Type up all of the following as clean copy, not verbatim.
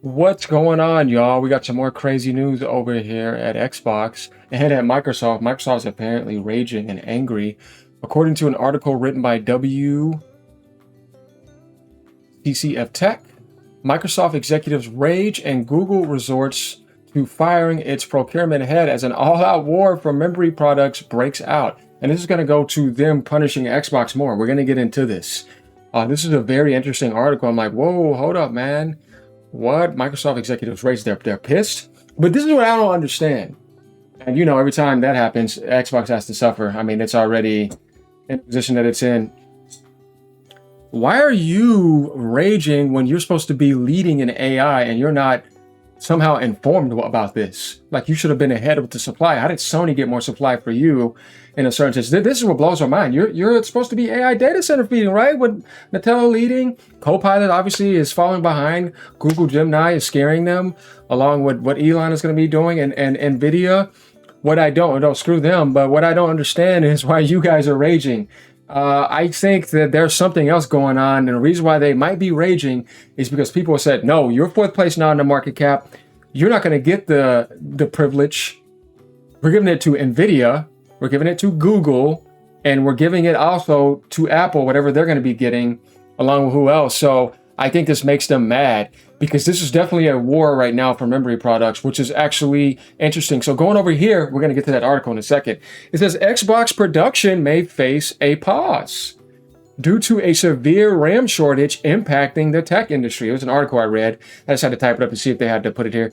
What's going on, y'all? We got some more crazy news over here at Xbox and at Microsoft. Microsoft is apparently raging and angry. According to an article written by WTCF Tech, Microsoft executives rage and Google resorts to firing its procurement head as an all-out war for memory products breaks out. And this is going to go to them punishing Xbox more. We're going to get into this. This is a very interesting article. I'm like, whoa, hold up, man. What? Microsoft executives raised they're pissed. But this is what I don't understand. And you know, every time that happens, Xbox has to suffer. I mean, it's already in the position that it's in. Why are you raging when you're supposed to be leading in AI and you're not somehow informed about this? Like, you should have been ahead with the supply. How did Sony get more supply for you in a certain sense? This is what blows my mind. You're supposed to be AI data center feeding, right? With Nutella leading, Copilot obviously is falling behind. Google Gemini is scaring them, along with what Elon is going to be doing, and Nvidia. What I don't screw them, but what I don't understand is why you guys are raging. I think that there's something else going on, and the reason why they might be raging is because people have said, no, you're fourth place now in the market cap. You're not going to get the privilege. We're giving it to Nvidia, we're giving it to Google, and we're giving it also to Apple, whatever they're going to be getting, along with who else. So I think this makes them mad, because this is definitely a war right now for memory products, which is actually interesting. So going over here, we're going to get to that article in a second. It says Xbox production may face a pause due to a severe RAM shortage impacting the tech industry. It was an article I read. I just had to type it up to see if they had to put it here.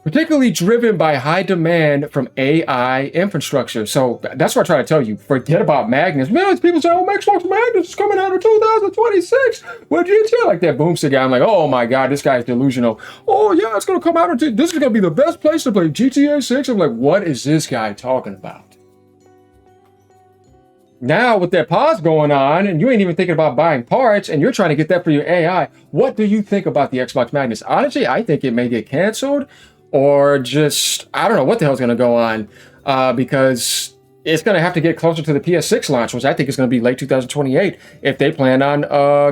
Particularly driven by high demand from AI infrastructure. So that's what I try to tell you. Forget about Magnus. Man, people say, oh, Xbox Magnus is coming out in 2026. What did you tell? Like that boomstick guy. I'm like, oh my God, this guy's delusional. Oh yeah, it's going to come out. This is going to be the best place to play GTA 6. I'm like, what is this guy talking about? Now with that pause going on, and you ain't even thinking about buying parts, and you're trying to get that for your AI, what do you think about the Xbox Magnus? Honestly, I think it may get canceled, or just, I don't know what the hell's going to go on, because it's going to have to get closer to the PS6 launch, which I think is going to be late 2028 if they plan on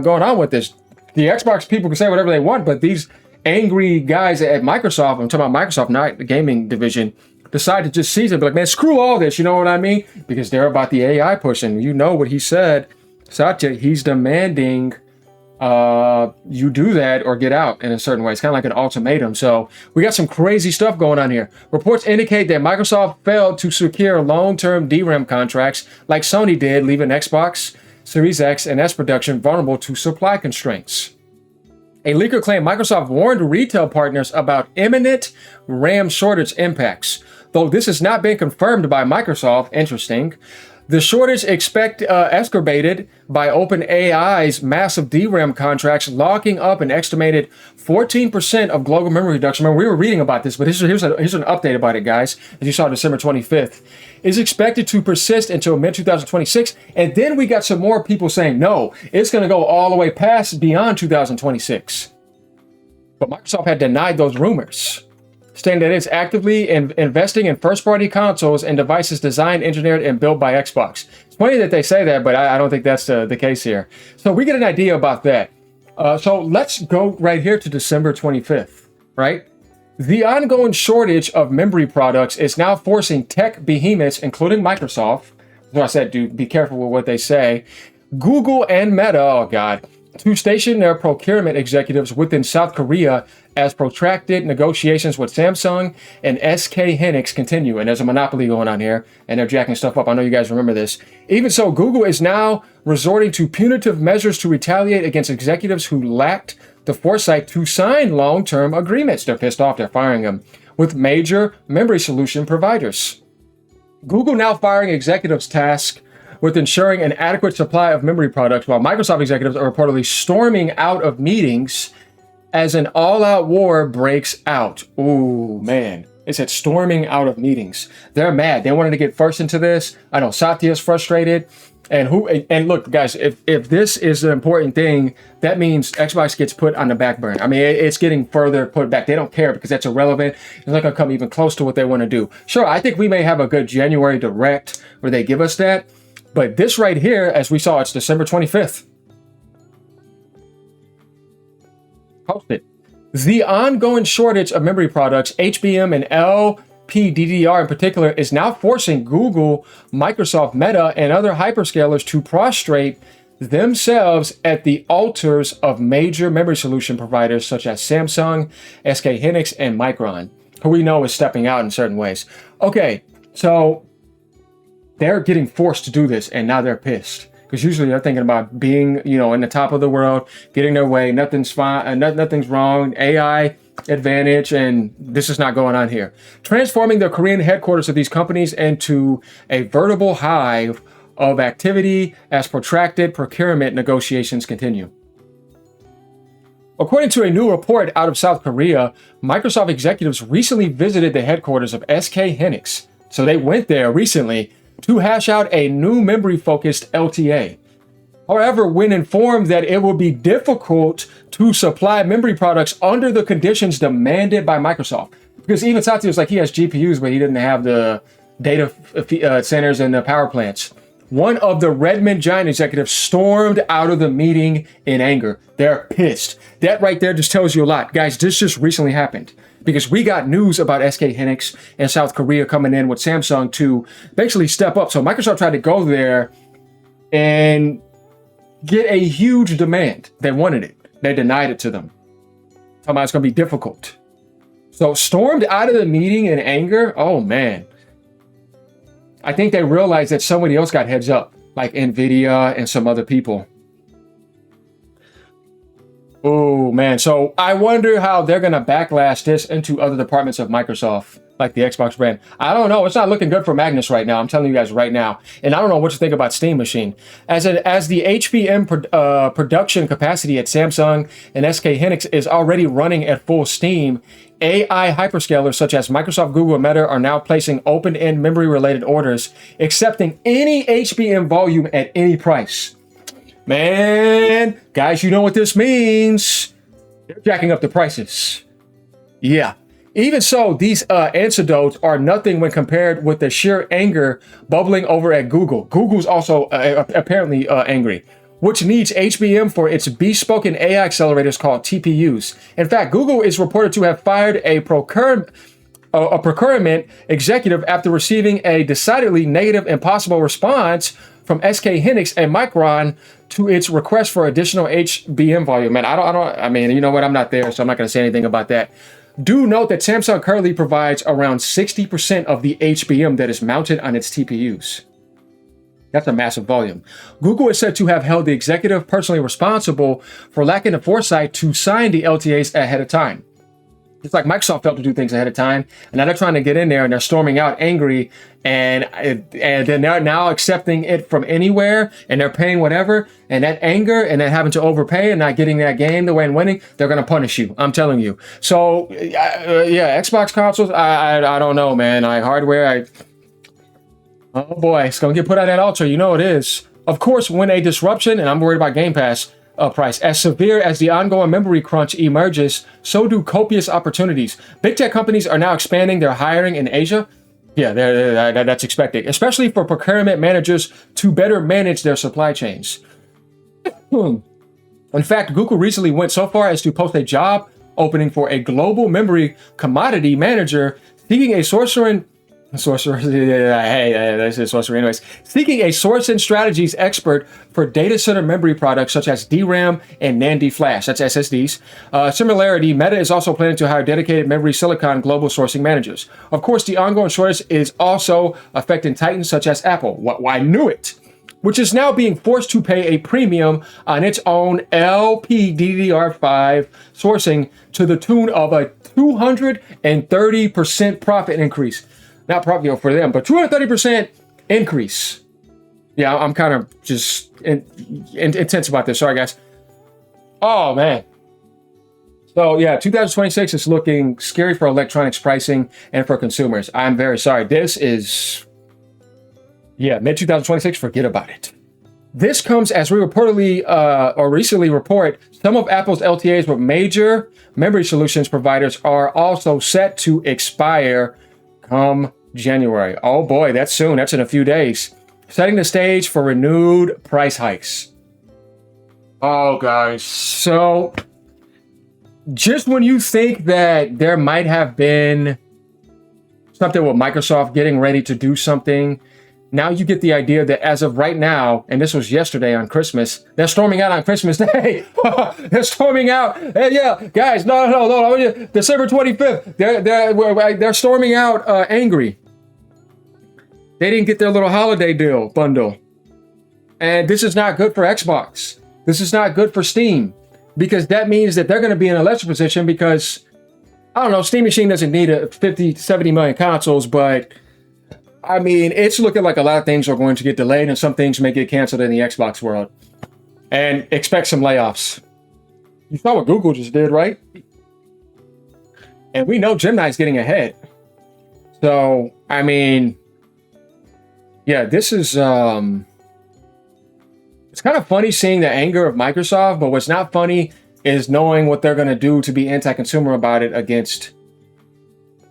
going on with this. The Xbox people can say whatever they want, but these angry guys at Microsoft, I'm talking about Microsoft, not the gaming division, decide to just seize it, be like, man, screw all this, you know what I mean? Because they're about the AI push, and you know what he said, Satya, he's demanding you do that or get out in a certain way. It's kind of like an ultimatum. So we got some crazy stuff going on here. Reports indicate that Microsoft failed to secure long-term DRAM contracts like Sony did, leaving Xbox Series X and S production vulnerable to supply constraints. A leaker claimed Microsoft warned retail partners about imminent RAM shortage impacts. Though this has not been confirmed by Microsoft, interesting. The shortage exacerbated by OpenAI's massive DRAM contracts, locking up an estimated 14% of global memory reduction. Remember, we were reading about this, but here's an update about it, guys. As you saw December 25th, is expected to persist until mid-2026. And then we got some more people saying, no, it's going to go all the way past beyond 2026. But Microsoft had denied those rumors, stating that it's actively investing in first-party consoles and devices designed, engineered, and built by Xbox. It's funny that they say that, but I don't think that's the case here. So we get an idea about that. So let's go right here to December 25th, right? The ongoing shortage of memory products is now forcing tech behemoths, including Microsoft, so I said, dude, be careful with what they say, Google and Meta, oh God, to station their procurement executives within South Korea as protracted negotiations with Samsung and SK Hynix continue. And there's a monopoly going on here, and they're jacking stuff up. I know you guys remember this. Even so, Google is now resorting to punitive measures to retaliate against executives who lacked the foresight to sign long-term agreements. They're pissed off. They're firing them with major memory solution providers. Google now firing executives tasked with ensuring an adequate supply of memory products, while Microsoft executives are reportedly storming out of meetings as an all-out war breaks out. Ooh, man. It said storming out of meetings. They're mad. They wanted to get first into this. I know Satya's frustrated. And look, guys, if this is an important thing, that means Xbox gets put on the back burner. I mean, it's getting further put back. They don't care because that's irrelevant. It's not going to come even close to what they want to do. Sure, I think we may have a good January direct where they give us that. But this right here, as we saw, it's December 25th. Posted. The ongoing shortage of memory products, HBM and LPDDR in particular, is now forcing Google, Microsoft, Meta, and other hyperscalers to prostrate themselves at the altars of major memory solution providers such as Samsung, SK Hynix, and Micron, who we know is stepping out in certain ways. Okay, so they're getting forced to do this, and now they're pissed. Because usually they're thinking about being, in the top of the world, getting their way, nothing's fine, nothing's wrong, AI advantage, and this is not going on here. Transforming the Korean headquarters of these companies into a veritable hive of activity as protracted procurement negotiations continue. According to a new report out of South Korea, Microsoft executives recently visited the headquarters of SK Hynix. So they went there recently to hash out a new memory-focused LTA. However, when informed that it will be difficult to supply memory products under the conditions demanded by Microsoft, because even Satya was like, he has GPUs, but he didn't have the data centers and the power plants. One of the Redmond Giant executives stormed out of the meeting in anger. They're pissed. That right there just tells you a lot. Guys, this just recently happened because we got news about SK Hynix and South Korea coming in with Samsung to basically step up. So Microsoft tried to go there and get a huge demand. They wanted it. They denied it to them. Talking about it's going to be difficult. So stormed out of the meeting in anger. Oh, man. I think they realized that somebody else got heads up, like NVIDIA and some other people. Oh, man. So I wonder how they're going to backlash this into other departments of Microsoft, like the Xbox brand. I don't know. It's not looking good for Magnus right now. I'm telling you guys right now. And I don't know what you think about Steam Machine. As the HBM production capacity at Samsung and SK Hynix is already running at full steam, AI hyperscalers such as Microsoft, Google, and Meta are now placing open-end memory-related orders, accepting any HBM volume at any price. Man, guys, you know what this means. They're jacking up the prices. Yeah. Even so, these anecdotes are nothing when compared with the sheer anger bubbling over at Google. Google's also apparently angry, which needs HBM for its bespoke AI accelerators called TPUs. In fact, Google is reported to have fired a procurement executive after receiving a decidedly negative and possible response from SK Hynix and Micron to its request for additional HBM volume. And I mean, you know what? I'm not there, so I'm not going to say anything about that. Do note that Samsung currently provides around 60% of the HBM that is mounted on its TPUs. That's a massive volume. Google is said to have held the executive personally responsible for lacking the foresight to sign the LTAs ahead of time. It's like Microsoft failed to do things ahead of time, and now they're trying to get in there and they're storming out angry, and then they're now accepting it from anywhere, and they're paying whatever, and that anger and then having to overpay and not getting that game the way and winning, they're going to punish you. I'm telling you. So, yeah, Xbox consoles, I don't know, man. Oh boy, it's going to get put on that altar. You know it is. Of course, when a disruption, and I'm worried about Game Pass, price. As severe as the ongoing memory crunch emerges, so do copious opportunities. Big tech companies are now expanding their hiring in Asia. Yeah, that's expected, especially for procurement managers to better manage their supply chains. In fact, Google recently went so far as to post a job opening for a global memory commodity manager seeking a sorcery anyways. Seeking a source and strategies expert for data center memory products such as DRAM and NAND flash, that's SSDs. Similarity, Meta is also planning to hire dedicated memory silicon global sourcing managers. Of course, the ongoing shortage is also affecting titans such as Apple. I knew it. Which is now being forced to pay a premium on its own LPDDR5 sourcing to the tune of a 230% profit increase. Not probably for them, but 230% increase. Yeah, I'm kind of just intense about this. Sorry, guys. Oh, man. So, yeah, 2026 is looking scary for electronics pricing and for consumers. I'm very sorry. This is, mid-2026, forget about it. This comes as we reportedly or recently report some of Apple's LTAs with major memory solutions providers are also set to expire come January. Oh boy, that's soon. That's in a few days. Setting the stage for renewed price hikes. Oh, guys. So just when you think that there might have been something with Microsoft getting ready to do something, now you get the idea that as of right now, and this was yesterday on Christmas, they're storming out on Christmas Day. They're storming out. Hey, yeah, guys, no. December 25th, they're storming out angry. They didn't get their little holiday deal bundle. And this is not good for Xbox. This is not good for Steam, because that means that they're going to be in a lesser position because, I don't know, Steam Machine doesn't need a 50, 70 million consoles, but I mean, it's looking like a lot of things are going to get delayed and some things may get canceled in the Xbox world. And expect some layoffs. You saw what Google just did, right? And we know Gemini's getting ahead. So, I mean, yeah, this is, it's kind of funny seeing the anger of Microsoft, but what's not funny is knowing what they're going to do to be anti-consumer about it against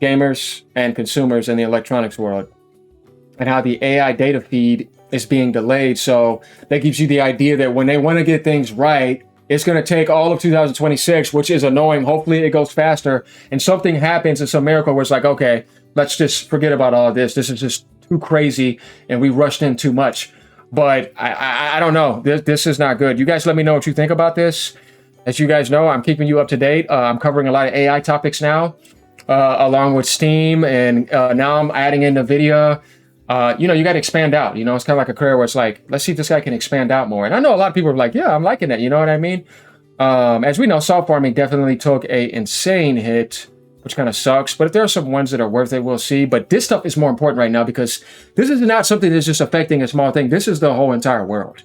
gamers and consumers in the electronics world, and how the AI data feed is being delayed. So that gives you the idea that when they want to get things right, it's going to take all of 2026, which is annoying. Hopefully it goes faster and something happens and some miracle where it's like, okay, let's just forget about all of this. This is just too crazy and we rushed in too much. But I don't know. This is not good. You guys let me know what you think about this. As you guys know, I'm keeping you up to date. I'm covering a lot of AI topics now, along with Steam. And now I'm adding in NVIDIA. You know, you got to expand out. You know, it's kind of like a career where it's like, let's see if this guy can expand out more. And I know a lot of people are like, yeah, I'm liking that. You know what I mean? As we know, soft farming definitely took a insane hit, which kind of sucks. But if there are some ones that are worth it, we'll see. But this stuff is more important right now because this is not something that's just affecting a small thing. This is the whole entire world.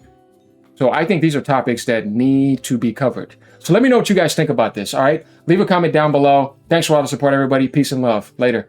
So I think these are topics that need to be covered. So let me know what you guys think about this. All right. Leave a comment down below. Thanks for all the support, everybody. Peace and love. Later.